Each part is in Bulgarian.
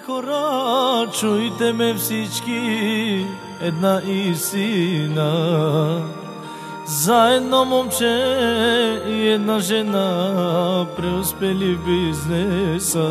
хора, чуйте ме всички, една истина. За едно момче и една жена преуспели в бизнеса.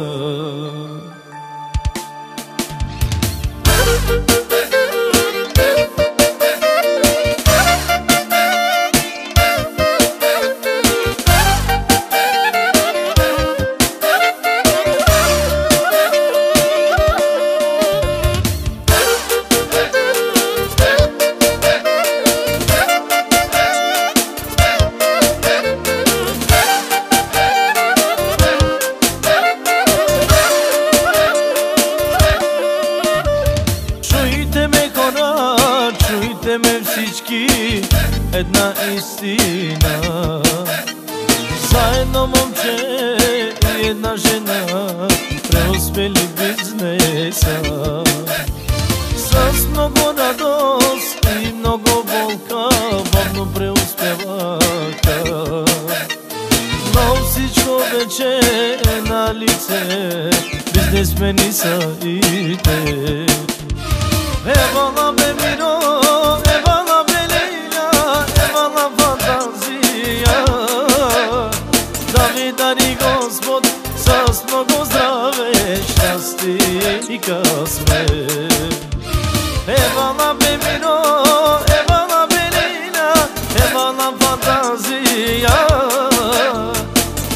Чуйте ме всички, една истина. За едно момче и една жена преуспели в бизнеса. С много радост и много болка бавно преуспяваха, но всичко вече е на лице, бизнесмени са и те. Евала бе Миро, евала бе Лейля, евала фантазия. Да ви дари Господ с много здраве, щастие и късмет. Евала бе Миро, евала бе Лейля, евала фантазия.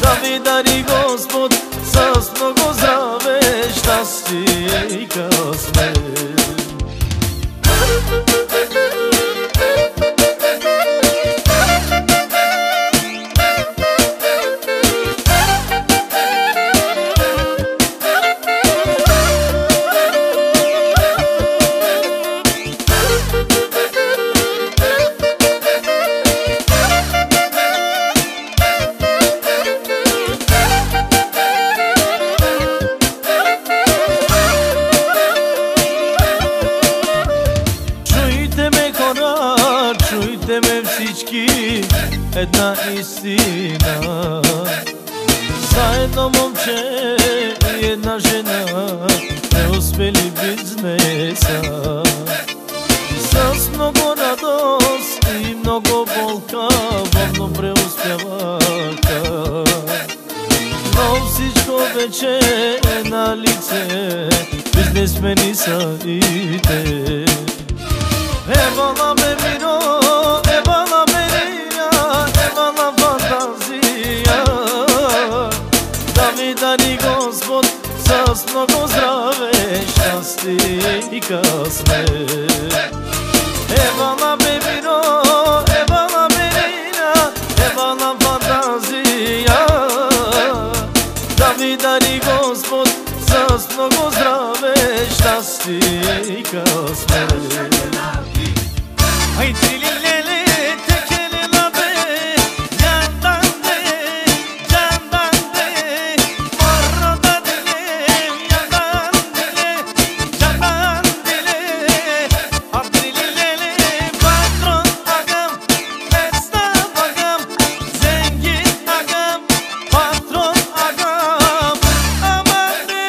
Да ви дари Господ с много здраве, щастие и късмет. Чуйте ме всички, една истина. За едно момче и една жена преуспели в бизнеса. С много радост и много болка бавно преуспяваха, но всичко вече е на лице, бизнесмени са и те. Евала бе Миро, евала бе Лейля, евала фантазия. Да ви дари Господ с много здраве, щастие и късмет. Евала бе Миро, евала бе Лейля, евала фантазия. Да ви дари Господ с много здраве, щастие и късмет. Ay dililele tekelina be, yandan de, candan de, marrada dile, yandan dile, candan dile. Abdililele patron agam, esnaf agam, zengin agam, patron agam, aman de.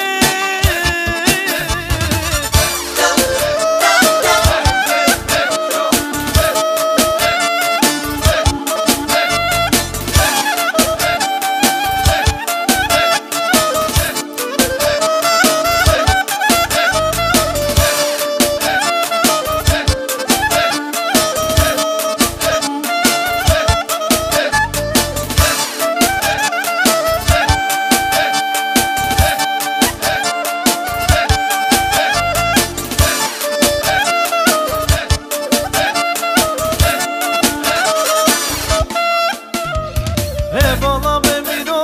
Evala be Miro,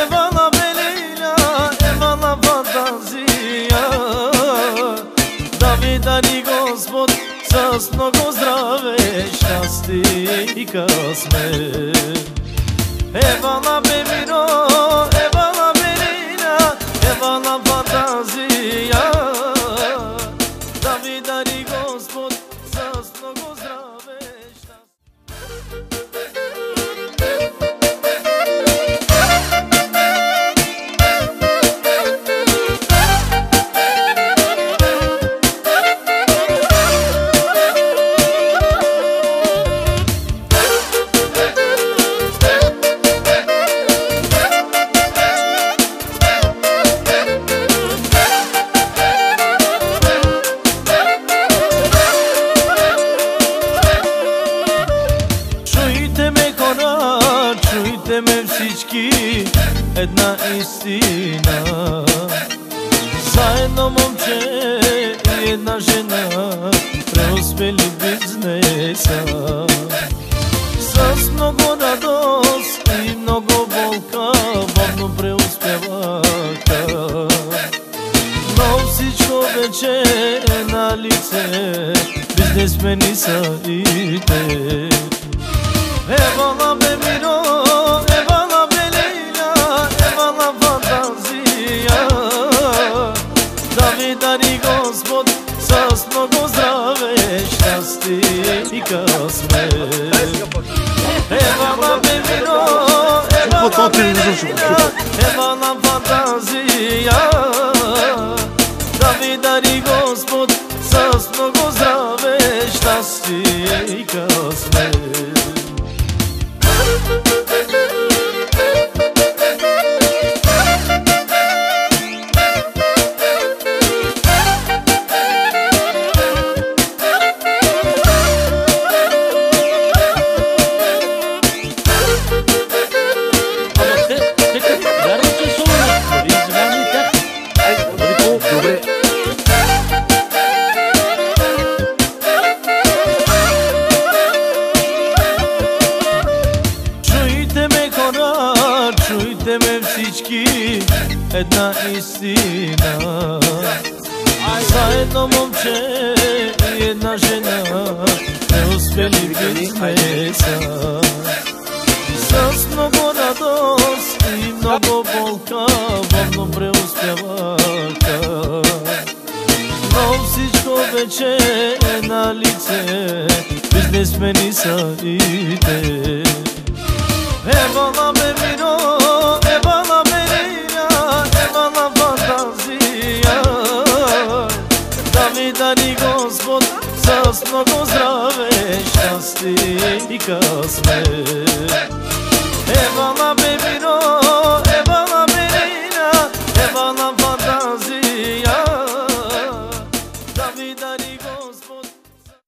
evala be Leyla, evala fantazija. Da vi dari Gospod s mnogo zdrave, щастие и късмет. Evala be Miro, evala be Leyla, evala fantazija. Da vi dari Gospod s mnogo zdrave, щастие. истина. Заедно момче и една жена преуспели бизнеса. С много радост и много болка бавно преуспяваха. Но всичко вече е на лице, бизнесмени са и те. Евала бе Миро, евала бе Лейля, евала фантазия. Да ви дари Господ с много здраве, щастие и късмет. Евала бе Миро, евала бе Лейля, евала фантазия. Да ви дари Господ с много здраве, щастие и късмет. Чуйте ме всички, една истина. Заедно момче и една жена преуспели бизнеса. С много радост и много болка бавно преуспяваха. Но всичко вече е на лице, бизнесмени са и те. Евала бе Миро, евала бе Лейля, евала фантазия. Да ви дари Господ с много здраве, щастие и късмет. Евала